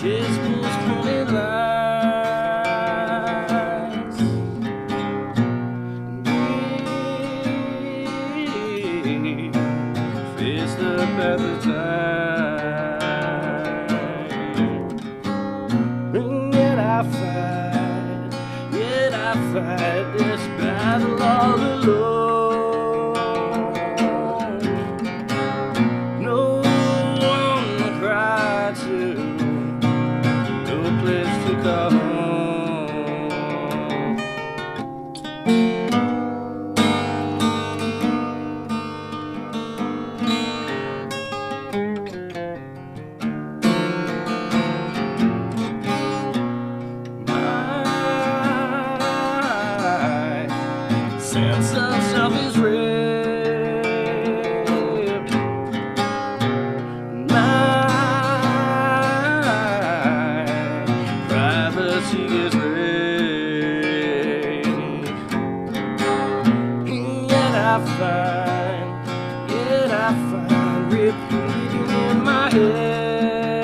Chase misprinted lies. Face the path of time. And yet I fight this battle all alone. No one to cry to, no place to call home. Sense of self is ripped. My privacy is raped. Yet I find repeating in my head.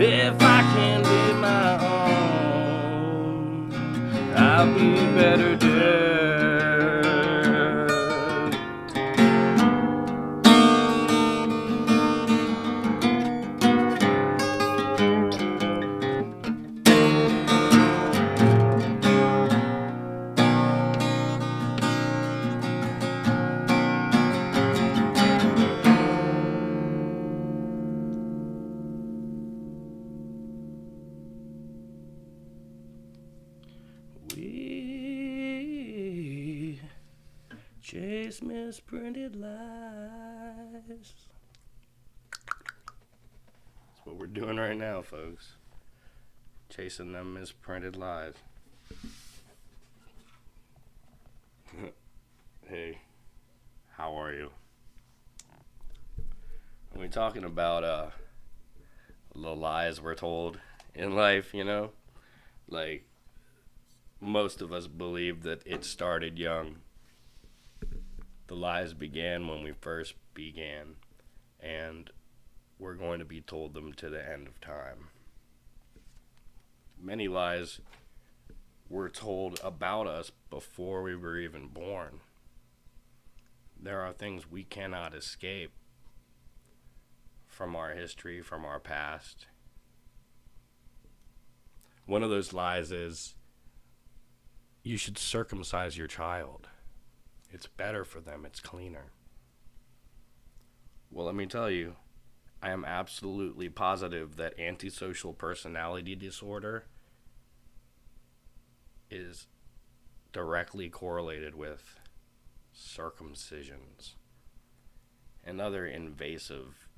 If I can be my own, I'll be better dead. We chase misprinted lies. That's what we're doing right now, folks. Chasing them misprinted lies. Hey, how are you? Are we talking about the lies we're told in life, you know? Like, most of us believe that it started young. The lies began when we first began, and we're going to be told them to the end of time. Many lies were told about us before we were even born. There are things we cannot escape from our history, from our past. One of those lies is, you should circumcise your child. It's better for them. It's cleaner. Well, let me tell you, I am absolutely positive that antisocial personality disorder is directly correlated with circumcisions and other invasive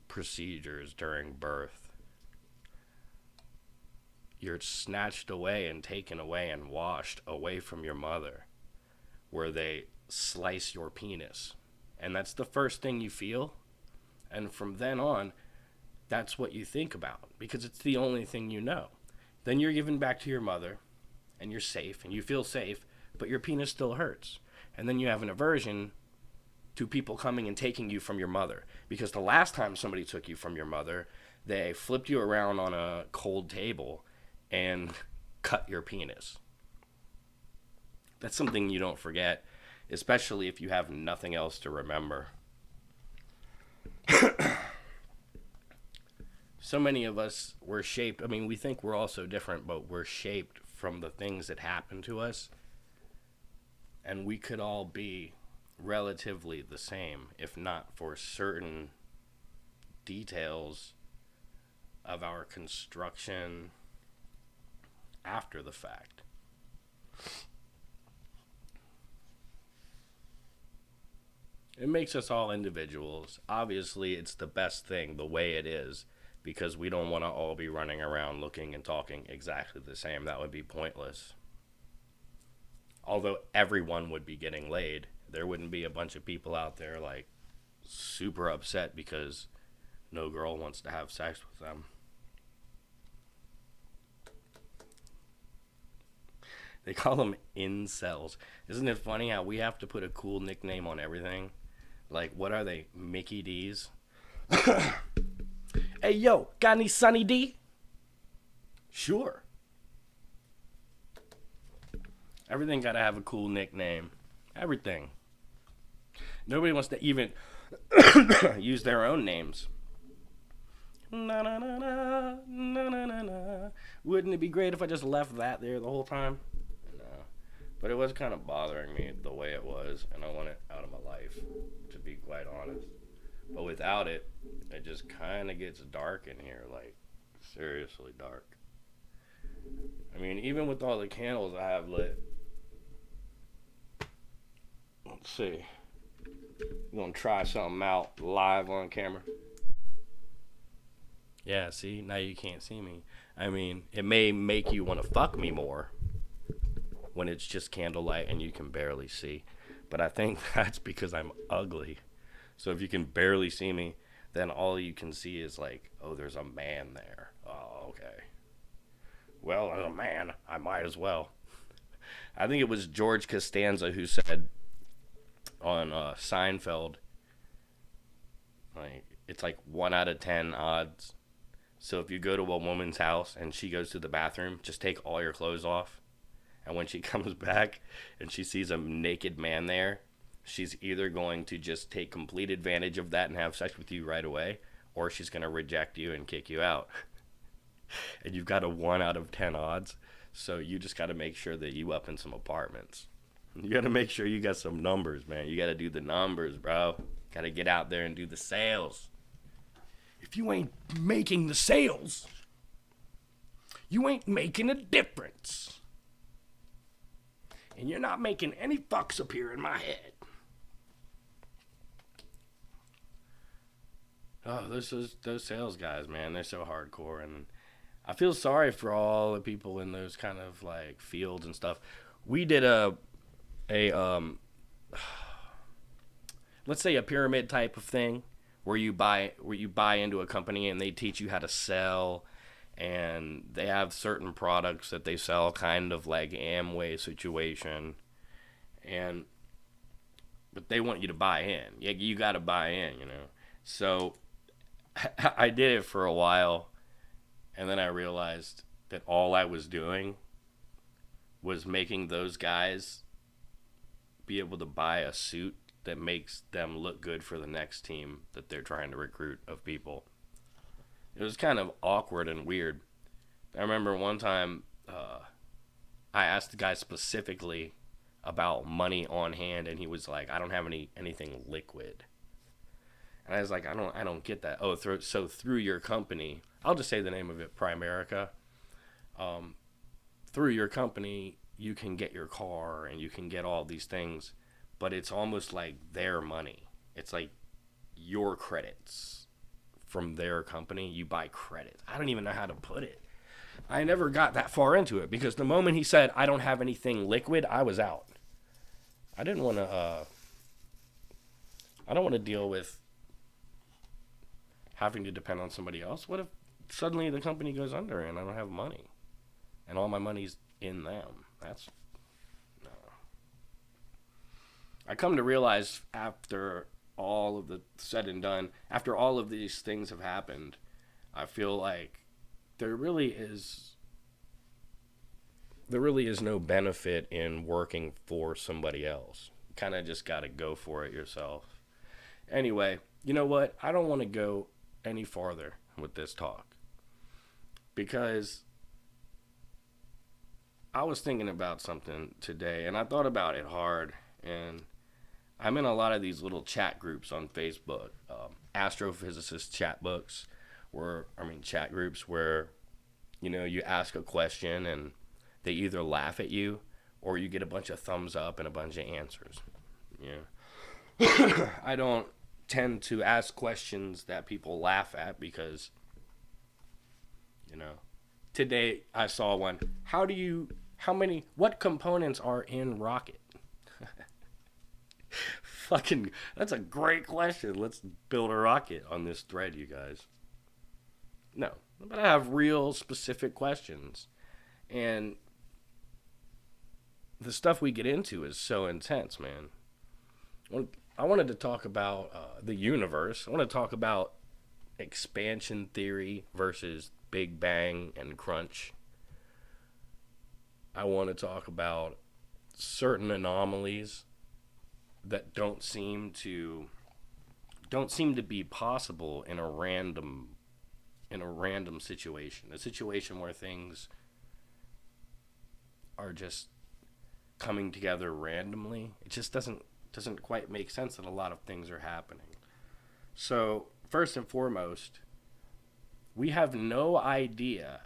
procedures during birth. You're snatched away and taken away and washed away from your mother, where they slice your penis. And that's the first thing you feel. And from then on, that's what you think about, because it's the only thing you know. Then you're given back to your mother, and you're safe, and you feel safe, but your penis still hurts. And then you have an aversion to people coming and taking you from your mother, because the last time somebody took you from your mother, they flipped you around on a cold table and cut your penis. That's something you don't forget, especially if you have nothing else to remember. So many of us were shaped, we think we're all so different, but we're shaped from the things that happened to us. And we could all be relatively the same, if not for certain details of our construction after the fact. It makes us all individuals. Obviously, it's the best thing the way it is, because we don't want to all be running around looking and talking exactly the same. That would be pointless. Although everyone would be getting laid, there wouldn't be a bunch of people out there like super upset because no girl wants to have sex with them. They call them incels. Isn't it funny how we have to put a cool nickname on everything? Like, what are they? Mickey D's? Hey, yo, got any Sunny D? Sure. Everything got to have a cool nickname. Everything. Nobody wants to even use their own names. Na na na na na na na na. Wouldn't it be great if I just left that there the whole time? No. But it was kind of bothering me the way it was, and I want it out of my life, to be quite honest. But without it, it just kind of gets dark in here, like seriously dark. I mean, even with all the candles I have lit. Let's see. We're gonna try something out live on camera. Yeah, see, now you can't see me. I mean, it may make you want to fuck me more when it's just candlelight and you can barely see. But I think that's because I'm ugly. So if you can barely see me, then all you can see is like, oh, there's a man there. Oh, okay. Well, as a man, I might as well. I think it was George Costanza who said on Seinfeld, like, it's like 1 out of 10 odds. So if you go to a woman's house and she goes to the bathroom, just take all your clothes off. And when she comes back and she sees a naked man there, she's either going to just take complete advantage of that and have sex with you right away, or she's going to reject you and kick you out. And you've got a 1 out of 10 odds. So you just got to make sure that you up in some apartments. You got to make sure you got some numbers, man. You got to do the numbers, bro. Got to get out there and do the sales. If you ain't making the sales, you ain't making a difference. And you're not making any fucks appear in my head. Oh, those sales guys, man, they're so hardcore. And I feel sorry for all the people in those kind of like fields and stuff. We did a let's say a pyramid type of thing where you buy into a company and they teach you how to sell, and they have certain products that they sell, kind of like Amway situation, but they want you to buy in. You got to buy in, you know. So I did it for a while, and then I realized that all I was doing was making those guys be able to buy a suit that makes them look good for the next team that they're trying to recruit of people. It was kind of awkward and weird. I remember one time I asked the guy specifically about money on hand, and he was like, "I don't have anything liquid." And I was like, I don't get that. Oh, so through your company, I'll just say the name of it, Primerica. Through your company, you can get your car and you can get all these things, but it's almost like their money. It's like your credits from their company. You buy credits. I don't even know how to put it. I never got that far into it because the moment he said, I don't have anything liquid, I was out. I don't want to deal with having to depend on somebody else. What if suddenly the company goes under and I don't have money and all my money's in them? That's no. I come to realize after all of the said and done, after all of these things have happened, I feel like there really is no benefit in working for somebody else. You kind of just got to go for it yourself. Anyway, you know what? I don't want to go any farther with this talk because I was thinking about something today, and I thought about it hard, and I'm in a lot of these little chat groups on Facebook, astrophysicist chat groups where, you know, you ask a question and they either laugh at you or you get a bunch of thumbs up and a bunch of answers. Yeah. I don't tend to ask questions that people laugh at because, you know, today I saw one. What components are in rocket? Fucking, that's a great question. Let's build a rocket on this thread, you guys. No, but I have real specific questions. And the stuff we get into is so intense, man. I wanted to talk about the universe. I want to talk about expansion theory versus Big Bang and Crunch. I want to talk about certain anomalies that don't seem to be possible in a random situation. A situation where things are just coming together randomly. It just doesn't quite make sense that a lot of things are happening. So, first and foremost, we have no idea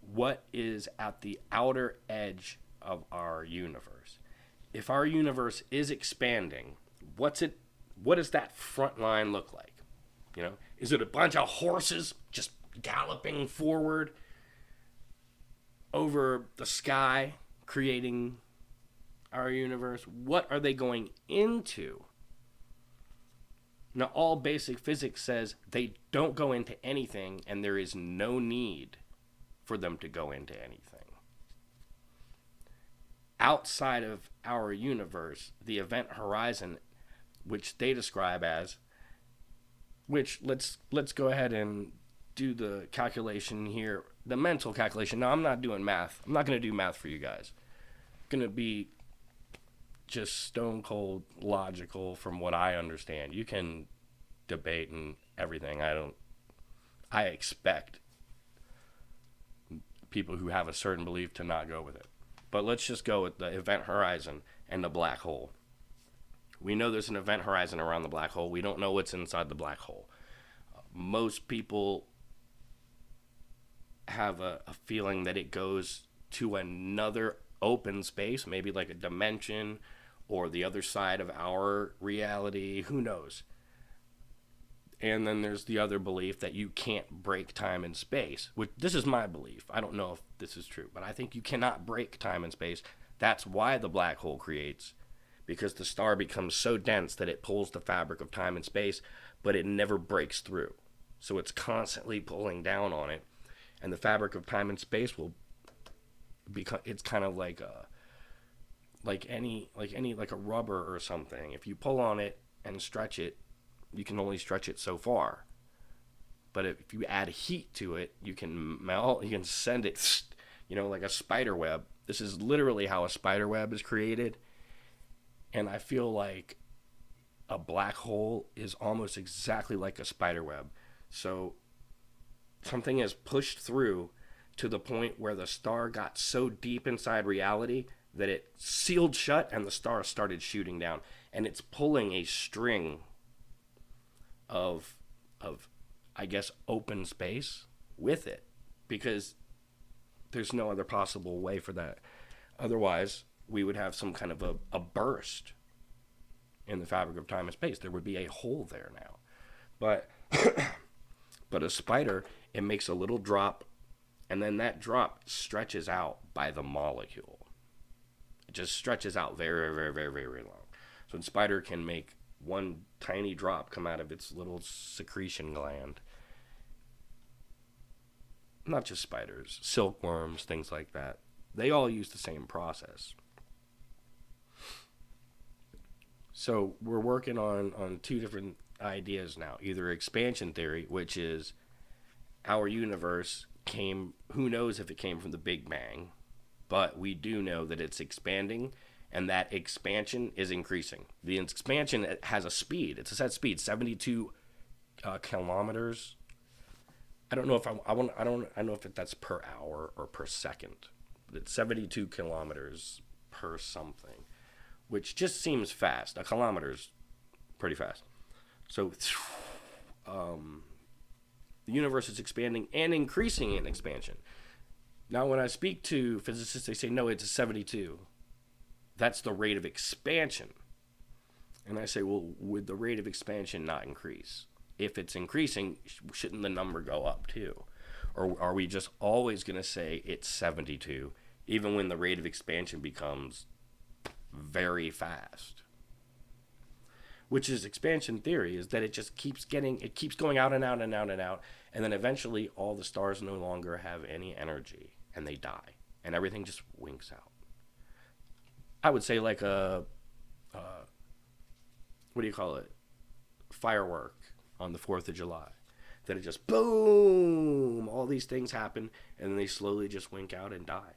what is at the outer edge of our universe. If our universe is expanding, what does that front line look like? Is it a bunch of horses just galloping forward over the sky, creating our universe? What are they going into? Now, all basic physics says they don't go into anything, and there is no need for them to go into anything. Outside of our universe, the event horizon, which they describe as, which let's go ahead and do the calculation here, the mental calculation. Now, I'm not doing math. I'm not going to do math for you guys. I'm going to be just stone cold logical from what I understand. You can debate and everything. I expect people who have a certain belief to not go with it. But let's just go with the event horizon and the black hole. We know there's an event horizon around the black hole. We don't know what's inside the black hole. Most people have a feeling that it goes to another open space, maybe like a dimension or the other side of our reality. Who knows? And then there's the other belief that you can't break time and space, which this is my belief. I don't know if this is true, but I think you cannot break time and space. That's why the black hole creates, because the star becomes so dense that it pulls the fabric of time and space, but it never breaks through. So it's constantly pulling down on it, and the fabric of time and space will become, it's kind of like a rubber or something. If you pull on it and stretch it, you can only stretch it so far. But if you add heat to it, you can melt, you can send it, like a spider web. This is literally how a spider web is created. And I feel like a black hole is almost exactly like a spider web. So something is pushed through to the point where the star got so deep inside reality that it sealed shut and the star started shooting down. And it's pulling a string of I guess open space with it, because there's no other possible way for that. Otherwise, we would have some kind of a burst in the fabric of time and space. There would be a hole there now. But but a spider, it makes a little drop, and then that drop stretches out by the molecule. It just stretches out very, very, very, very, very long. So the spider can make one tiny drop come out of its little secretion gland. Not just spiders, silkworms, things like that. They all use the same process. So we're working on two different ideas now. Either expansion theory, which is our universe came, who knows if it came from the Big Bang, but we do know that it's expanding, and that expansion is increasing. The expansion has a speed. It's a set speed, 72 kilometers. I don't know if I don't know if that's per hour or per second. It's 72 kilometers per something, which just seems fast. A kilometer's pretty fast. So the universe is expanding and increasing in expansion. Now, when I speak to physicists, they say, no, it's a 72. That's the rate of expansion. And I say, well, would the rate of expansion not increase? If it's increasing, shouldn't the number go up too? Or are we just always going to say it's 72, even when the rate of expansion becomes very fast? Which is expansion theory, is that it just keeps going out and out and out and out, and then eventually all the stars no longer have any energy, and they die, and everything just winks out. I would say like a what do you call it? Firework on the 4th of July. That it just boom, all these things happen, and then they slowly just wink out and die,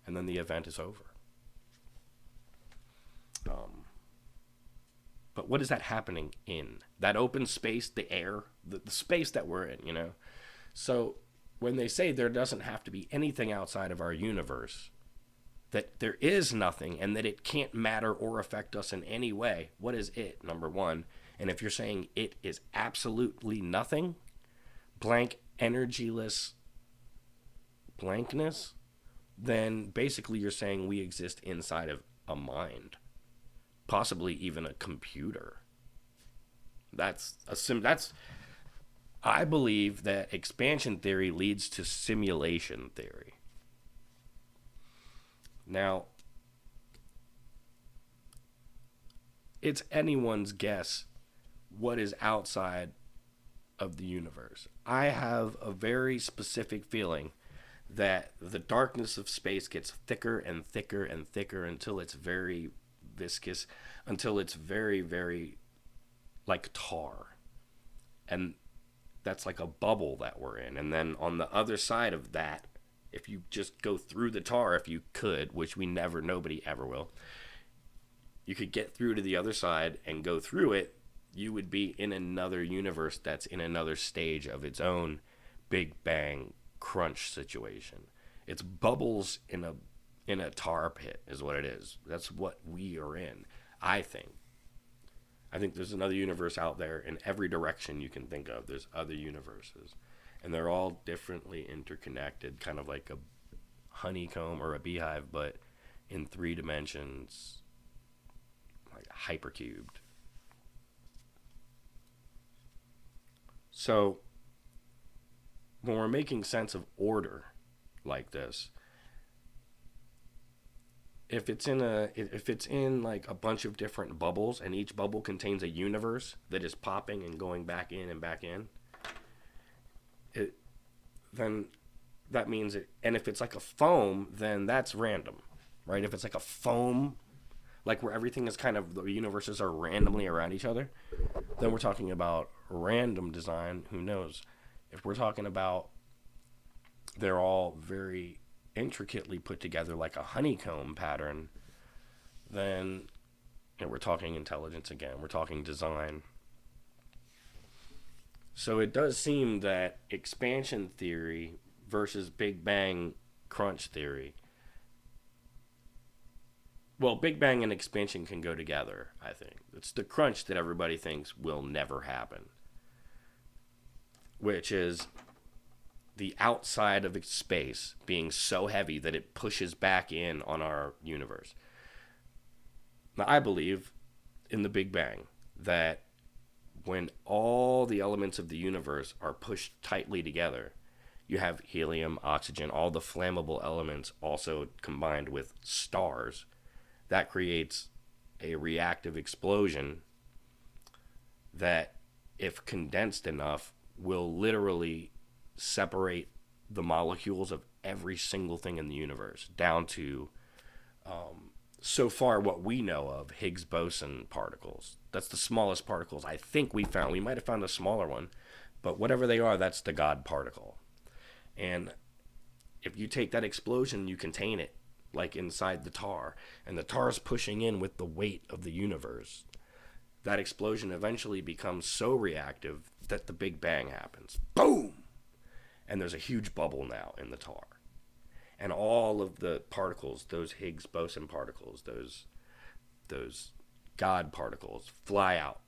and then the event is over. But what is that happening in? That open space, the air, the space that we're in, you know? So when they say there doesn't have to be anything outside of our universe, that there is nothing and that it can't matter or affect us in any way, what is it, number one? And if you're saying it is absolutely nothing, blank, energyless blankness, then basically you're saying we exist inside of a mind. Possibly even a computer. I believe that expansion theory leads to simulation theory. Now, it's anyone's guess what is outside of the universe. I have a very specific feeling that the darkness of space gets thicker and thicker and thicker until it's very viscous, until it's very, very like tar. And that's like a bubble that we're in. And then on the other side of that, if you just go through the tar, if you could, which nobody ever will, you could get through to the other side and go through it, you would be in another universe that's in another stage of its own Big Bang crunch situation. It's bubbles in a tar pit is what it is. That's what we are in, I think. I think there's another universe out there in every direction you can think of. There's other universes. And they're all differently interconnected, kind of like a honeycomb or a beehive, but in 3 dimensions, like hypercubed. So, when we're making sense of order like this, if it's in like a bunch of different bubbles and each bubble contains a universe that is popping and going back in and back in, then that means it. And if it's like a foam, then that's random, right? If it's like a foam, like where everything is kind of, the universes are randomly around each other, then we're talking about random design. Who knows? If we're talking about they're all very intricately put together like a honeycomb pattern, then we're talking intelligence again. We're talking design. So it does seem that expansion theory versus Big Bang crunch theory, well, Big Bang and expansion can go together, I think. It's the crunch that everybody thinks will never happen, which is the outside of space being so heavy that it pushes back in on our universe. Now, I believe in the Big Bang that when all the elements of the universe are pushed tightly together, you have helium, oxygen, all the flammable elements also combined with stars. That creates a reactive explosion that, if condensed enough, will literally separate the molecules of every single thing in the universe down to, so far what we know of, Higgs boson particles. That's the smallest particles I think we found. We might have found a smaller one, but whatever they are, that's the God particle. And if you take that explosion, you contain it, like inside the tar, and the tar is pushing in with the weight of the universe. That explosion eventually becomes so reactive that the Big Bang happens. Boom! And there's a huge bubble now in the tar. And all of the particles, those Higgs boson particles, those God particles, fly out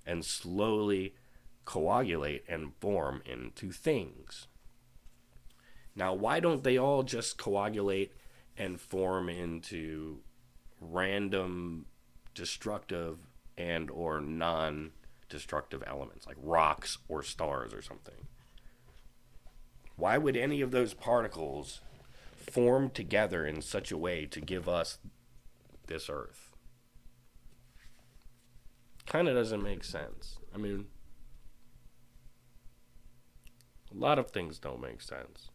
and slowly coagulate and form into things. Now, why don't they all just coagulate and form into random destructive and or non-destructive elements, like rocks or stars or something? Why would any of those particles form together in such a way to give us this Earth? Kind of doesn't make sense. I mean, a lot of things don't make sense.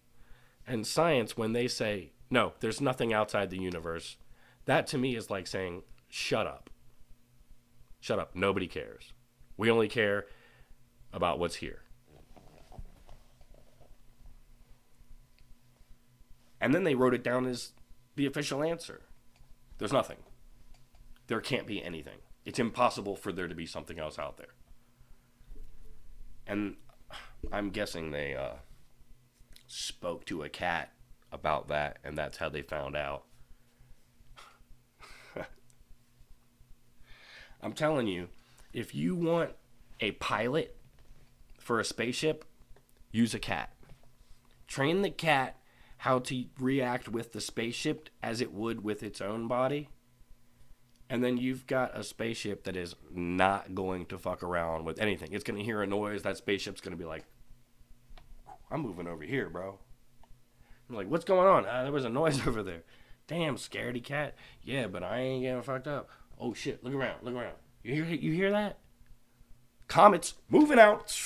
And science, when they say, no, there's nothing outside the universe, that to me is like saying, shut up. Shut up. Nobody cares. We only care about what's here. And then they wrote it down as the official answer. There's nothing. There can't be anything. It's impossible for there to be something else out there. And I'm guessing they spoke to a cat about that, and that's how they found out. I'm telling you, if you want a pilot for a spaceship, use a cat. Train the cat how to react with the spaceship as it would with its own body. And then you've got a spaceship that is not going to fuck around with anything. It's going to hear a noise. That spaceship's going to be like, I'm moving over here, bro. I'm like, what's going on? There was a noise over there. Damn, scaredy cat. Yeah, but I ain't getting fucked up. Oh, shit. Look around. Look around. You hear that? Comets moving out.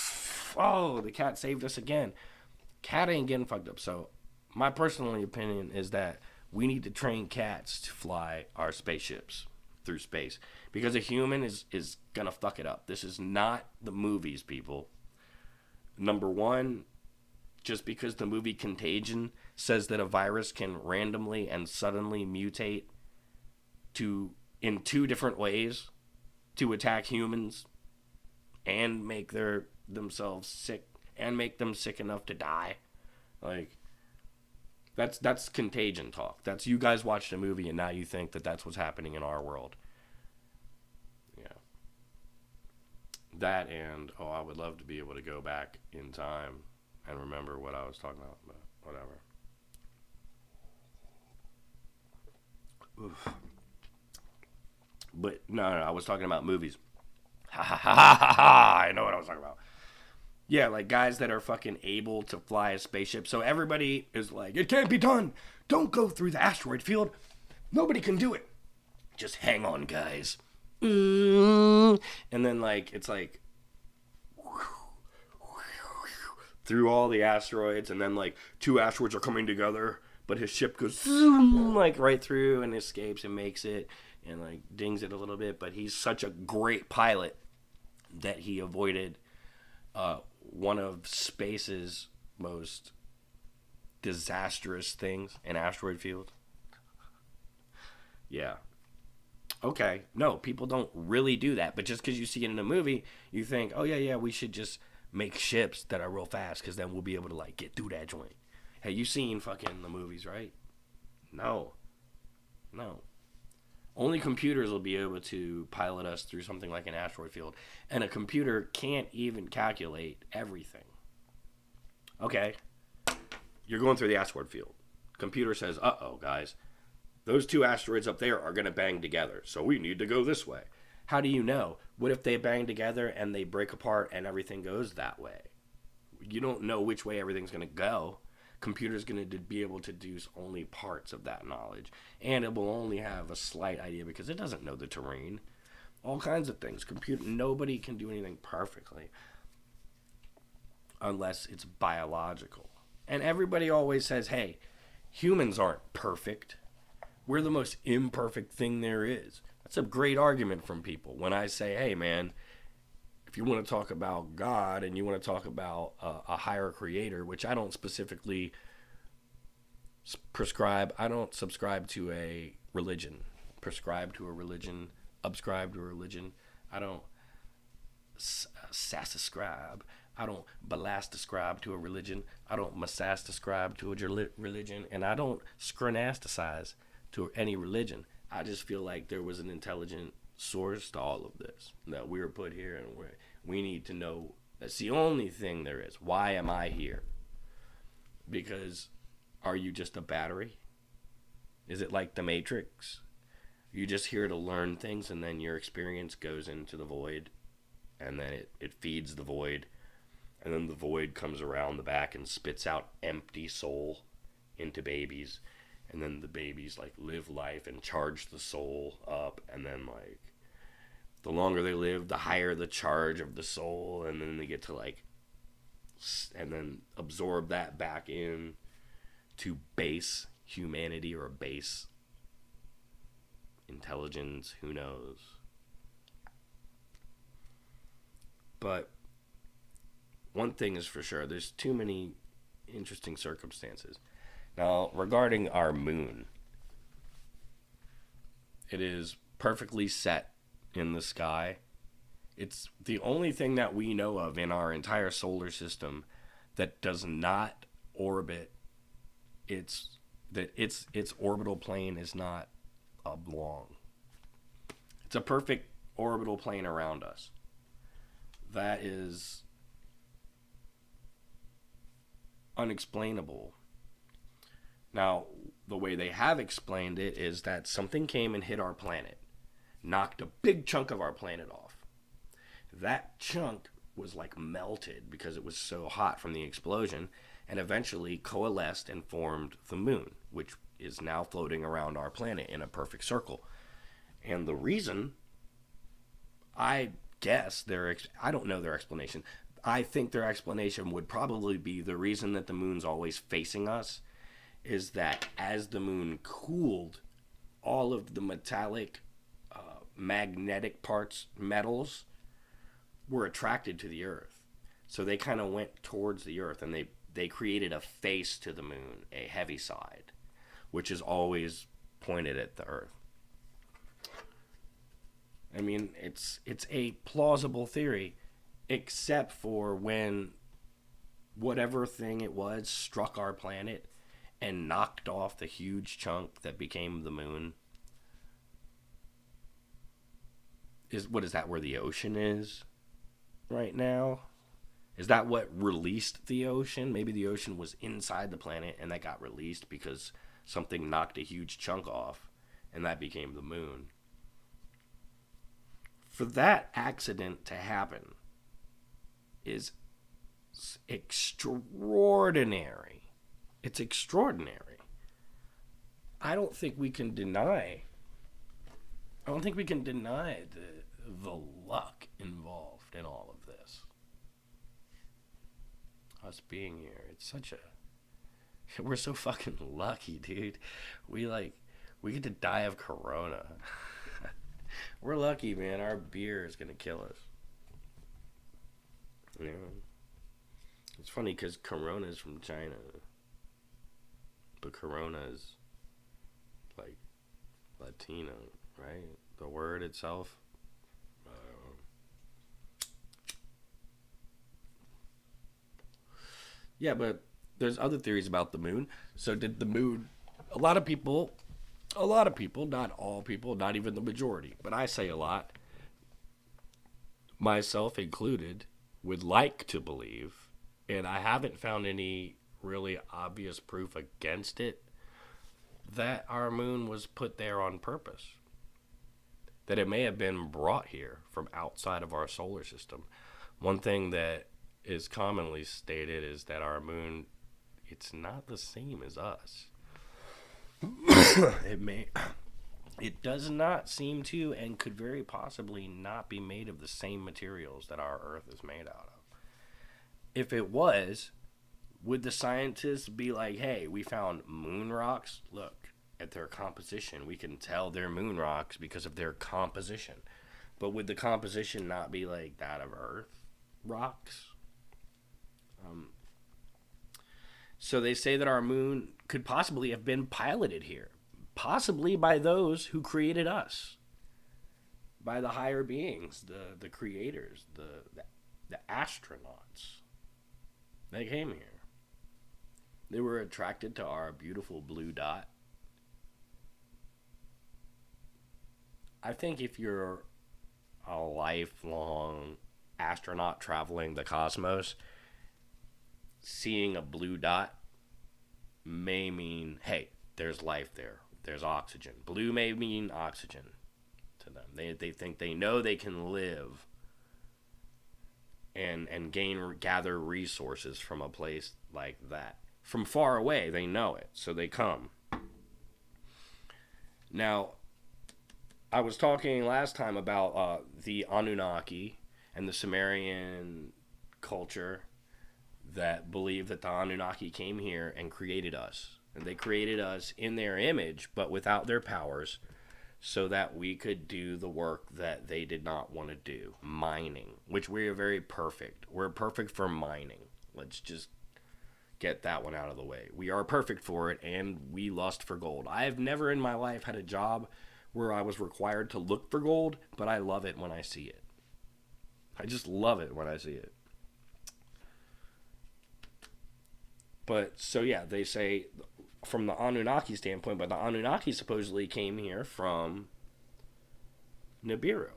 Oh, the cat saved us again. Cat ain't getting fucked up. So my personal opinion is that we need to train cats to fly our spaceships through space, because a human is gonna fuck it up. This is not the movies, people. Number one, just because the movie Contagion says that a virus can randomly and suddenly mutate in two different ways to attack humans and make themselves sick and make them sick enough to die. Like, that's Contagion talk. That's, you guys watched a movie and now you think that that's what's happening in our world. Yeah. That, and I would love to be able to go back in time and remember what I was talking about, but whatever. Oof. But no, I was talking about movies. Ha ha ha ha ha! I know what I was talking about. Yeah, like guys that are fucking able to fly a spaceship. So everybody is like, it can't be done. Don't go through the asteroid field. Nobody can do it. Just hang on, guys. And then like it's like through all the asteroids, and then like two asteroids are coming together, but his ship goes zoom, like right through and escapes and makes it and like dings it a little bit. But he's such a great pilot that he avoided one of space's most disastrous things, an asteroid field. Yeah. Okay. No, people don't really do that. But just because you see it in a movie, you think, oh, yeah, we should just make ships that are real fast, because then we'll be able to, like, get through that joint. Hey, you seen fucking the movies, right? No. Only computers will be able to pilot us through something like an asteroid field. And a computer can't even calculate everything. Okay. You're going through the asteroid field. Computer says, uh-oh, guys. Those two asteroids up there are going to bang together. So we need to go this way. How do you know? What if they bang together and they break apart and everything goes that way? You don't know which way everything's going to go. Computer's going to be able to do only parts of that knowledge, and it will only have a slight idea because it doesn't know the terrain. All kinds of things. Nobody can do anything perfectly unless it's biological. And everybody always says, hey, humans aren't perfect. We're the most imperfect thing there is. That's a great argument from people. When I say, hey, man, if you want to talk about God and you want to talk about a higher creator, which I don't specifically prescribe, I don't subscribe to a religion. Prescribe to a religion, subscribe to a religion. I don't sassascribe. I don't balastascribe to a religion. I don't masastascribe to a religion. And I don't scronasticize to any religion. I just feel like there was an intelligent source to all of this, that we were put here, and we need to know. That's the only thing there is. Why am I here? Because are you just a battery? Is it like the Matrix? Are you just here to learn things, and then your experience goes into the void, and then it feeds the void, and then the void comes around the back and spits out empty soul into babies, and then the babies like live life and charge the soul up, and then like the longer they live, the higher the charge of the soul, and then they get to like, and then absorb that back in to base humanity or base intelligence, who knows. But one thing is for sure, there's too many interesting circumstances. Now, regarding our moon, it is perfectly set in the sky. It's the only thing that we know of in our entire solar system that does not orbit its orbital plane is not oblong. It's a perfect orbital plane around us. That is unexplainable. Now, the way they have explained it is that something came and hit our planet, knocked a big chunk of our planet off. That chunk was like melted because it was so hot from the explosion, and eventually coalesced and formed the moon, which is now floating around our planet in a perfect circle. And the reason, I guess, I don't know their explanation. I think their explanation would probably be the reason that the moon's always facing us is that as the moon cooled, all of the metallic, magnetic parts, metals, were attracted to the Earth. So they kind of went towards the Earth, and they created a face to the moon, a heavy side, which is always pointed at the Earth. I mean, it's a plausible theory, except for when whatever thing it was struck our planet and knocked off the huge chunk that became the moon. What is that, where the ocean is right now? Is that what released the ocean? Maybe the ocean was inside the planet and that got released because something knocked a huge chunk off and that became the moon. For that accident to happen is extraordinary. It's extraordinary. I don't think we can deny the luck involved in all of this. Us being here, we're so fucking lucky, dude. We get to die of corona. We're lucky, man. Our beer is gonna kill us. You know? It's funny because corona is from China, but corona is like Latino, right? The word itself. Yeah, but there's other theories about the moon. So did the moon? A lot of people, not all people, not even the majority, but I say a lot, myself included, would like to believe, and I haven't found any really obvious proof against it, that our moon was put there on purpose. That it may have been brought here from outside of our solar system. One thing that is commonly stated is that our moon, it's not the same as us. It does not seem to, and could very possibly not be made of the same materials that our Earth is made out of. If it was, would the scientists be like, hey, we found moon rocks? Look at their composition. We can tell they're moon rocks because of their composition. But would the composition not be like that of Earth rocks? So they say that our moon could possibly have been piloted here, possibly by those who created us, by the higher beings, the creators, the astronauts. They came here. They were attracted to our beautiful blue dot. I think if you're a lifelong astronaut traveling the cosmos, seeing a blue dot may mean, hey, there's life there. There's oxygen. Blue may mean oxygen to them. They think they know they can live and gather resources from a place like that. From far away, they know it, so they come. Now, I was talking last time about the Anunnaki and the Sumerian culture that believe that the Anunnaki came here and created us. And they created us in their image, but without their powers, so that we could do the work that they did not want to do, mining, which we are very perfect. We're perfect for mining. Let's just get that one out of the way. We are perfect for it, and we lust for gold. I have never in my life had a job where I was required to look for gold, but I love it when I see it. I just love it when I see it. But, so yeah, they say from the Anunnaki standpoint, but the Anunnaki supposedly came here from Nibiru,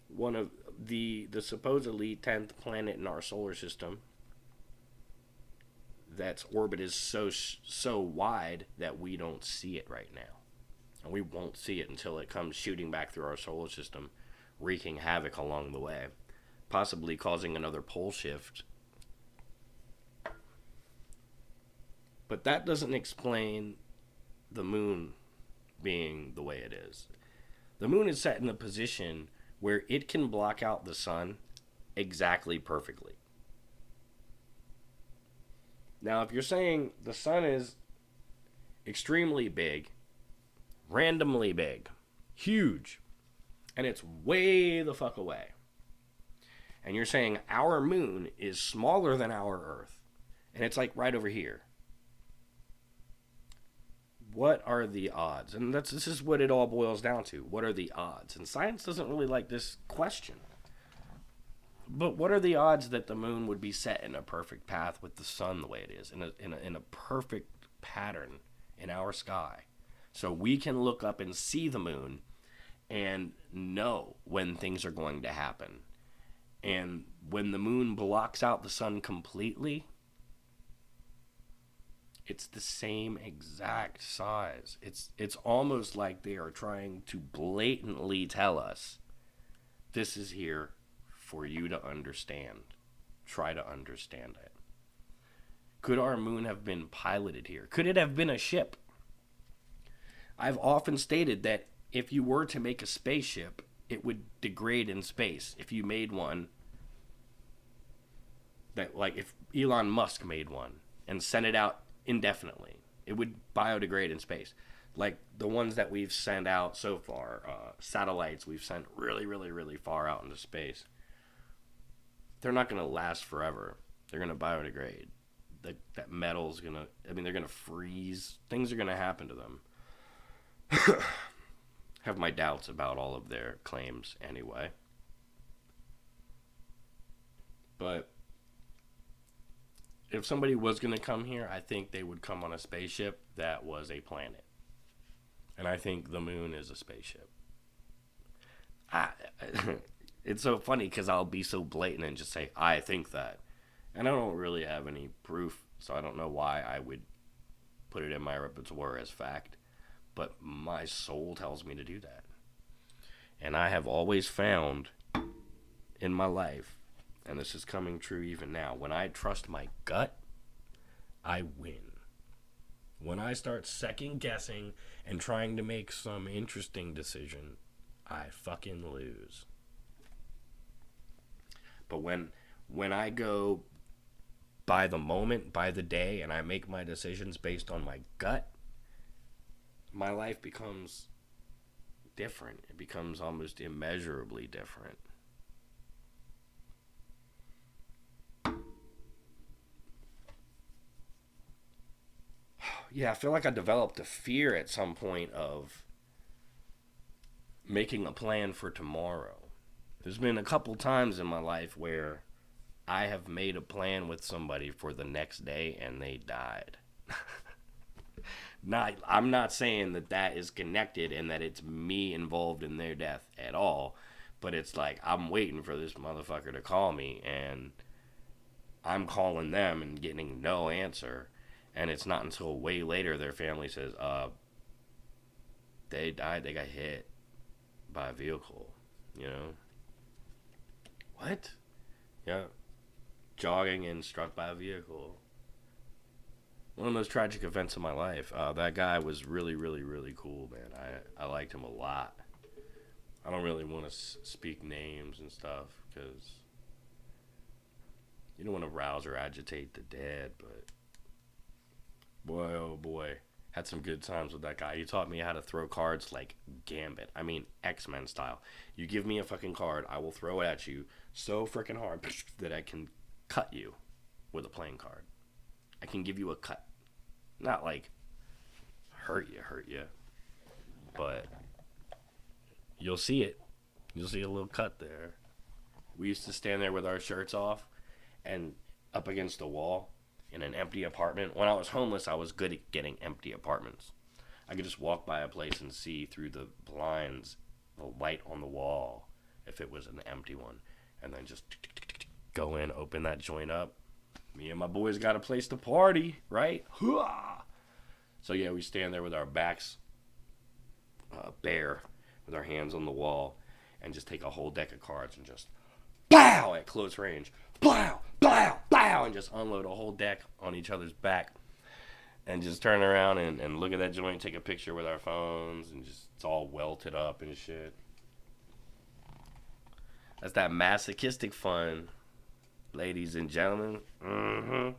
one of the supposedly 10th planet in our solar system. That's orbit is so wide that we don't see it right now. And we won't see it until it comes shooting back through our solar system, wreaking havoc along the way, possibly causing another pole shift. But that doesn't explain the moon being the way it is. The moon is set in a position where it can block out the sun exactly perfectly. Now, if you're saying the sun is extremely big, randomly big, huge, and it's way the fuck away, and you're saying our moon is smaller than our Earth, and it's like right over here, what are the odds? And this is what it all boils down to. What are the odds? And science doesn't really like this question. But what are the odds that the moon would be set in a perfect path with the sun the way it is, in a perfect pattern in our sky, so we can look up and see the moon and know when things are going to happen? And when the moon blocks out the sun completely, it's the same exact size. It's almost like they are trying to blatantly tell us, this is here for you to understand. Try to understand it. Could our moon have been piloted here? Could it have been a ship? I've often stated that if you were to make a spaceship, it would degrade in space. If you made one, that, like, if Elon Musk made one and sent it out indefinitely, it would biodegrade in space. Like the ones that we've sent out so far, satellites we've sent really, really, really far out into space. They're not going to last forever. They're going to biodegrade. That metal's going to, they're going to freeze. Things are going to happen to them. Have my doubts about all of their claims anyway. But if somebody was going to come here, I think they would come on a spaceship that was a planet. And I think the moon is a spaceship. It's so funny because I'll be so blatant and just say, I think that. And I don't really have any proof, so I don't know why I would put it in my repertoire as fact. But my soul tells me to do that. And I have always found in my life, and this is coming true even now, when I trust my gut, I win. When I start second guessing and trying to make some interesting decision, I fucking lose. But when I go by the moment, by the day, and I make my decisions based on my gut, my life becomes different. It becomes almost immeasurably different. Yeah, I feel like I developed a fear at some point of making a plan for tomorrow. There's been a couple times in my life where I have made a plan with somebody for the next day and they died. I'm not saying that is connected and that it's me involved in their death at all, but it's like I'm waiting for this motherfucker to call me and I'm calling them and getting no answer, and it's not until way later their family says, they died, they got hit by a vehicle, What? Yeah. Jogging and struck by a vehicle. One of the most tragic events of my life. That guy was really, really, really cool, man. I liked him a lot. I don't really want to speak names and stuff because you don't want to rouse or agitate the dead, but boy, oh boy, had some good times with that guy. He taught me how to throw cards like Gambit. X-Men style. You give me a fucking card, I will throw it at you so freaking hard that I can cut you with a playing card. I can give you a cut. Not like hurt you, but you'll see it. You'll see a little cut there. We used to stand there with our shirts off and up against the wall in an empty apartment. When I was homeless, I was good at getting empty apartments. I could just walk by a place and see through the blinds the light on the wall if it was an empty one, and then just go in, open that joint up. Me and my boys got a place to party, right? So yeah, we stand there with our backs bare, with our hands on the wall, and just take a whole deck of cards and just blow at close range, blow, blow, blow, and just unload a whole deck on each other's back, and just turn around and look at that joint, take a picture with our phones, and just it's all welted up and shit. That's that masochistic fun, ladies and gentlemen.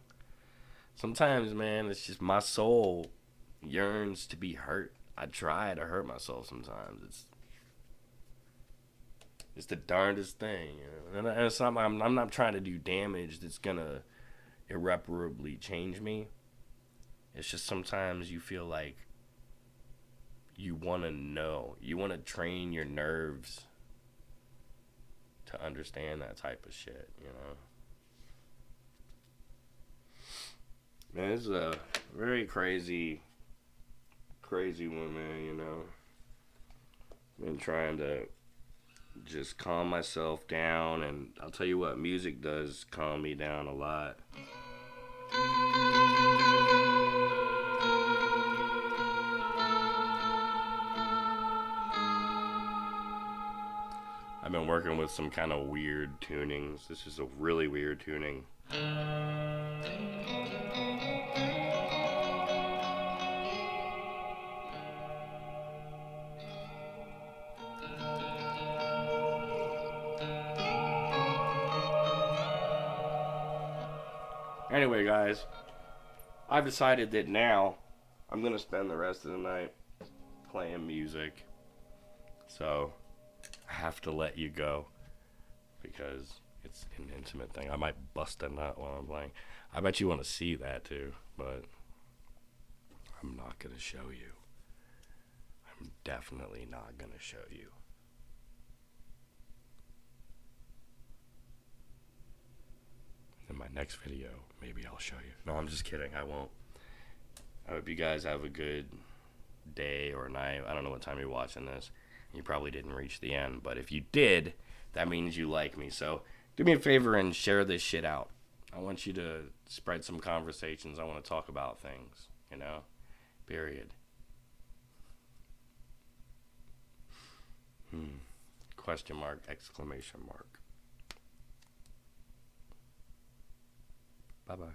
Sometimes, man, it's just my soul yearns to be hurt. I try to hurt myself sometimes. It's the darndest thing, you know? And it's not, I'm not trying to do damage that's gonna irreparably change me. It's just sometimes you feel like you want to know. You want to train your nerves to understand that type of shit, you know? Man, this is a very crazy one, man, you know? Been trying to just calm myself down, and I'll tell you what, music does calm me down a lot. I've been working with some kind of weird tunings. This is a really weird tuning. Anyway, guys, I've decided that now I'm going to spend the rest of the night playing music. So I have to let you go because it's an intimate thing. I might bust a nut while I'm playing. I bet you want to see that too, but I'm not going to show you. I'm definitely not going to show you. In my next video, maybe I'll show you. No, I'm just kidding. I won't. I hope you guys have a good day or night. I don't know what time you're watching this. You probably didn't reach the end, but if you did, that means you like me. So do me a favor and share this shit out. I want you to spread some conversations. I want to talk about things, you know? Period. Question mark, exclamation mark. Bye-bye.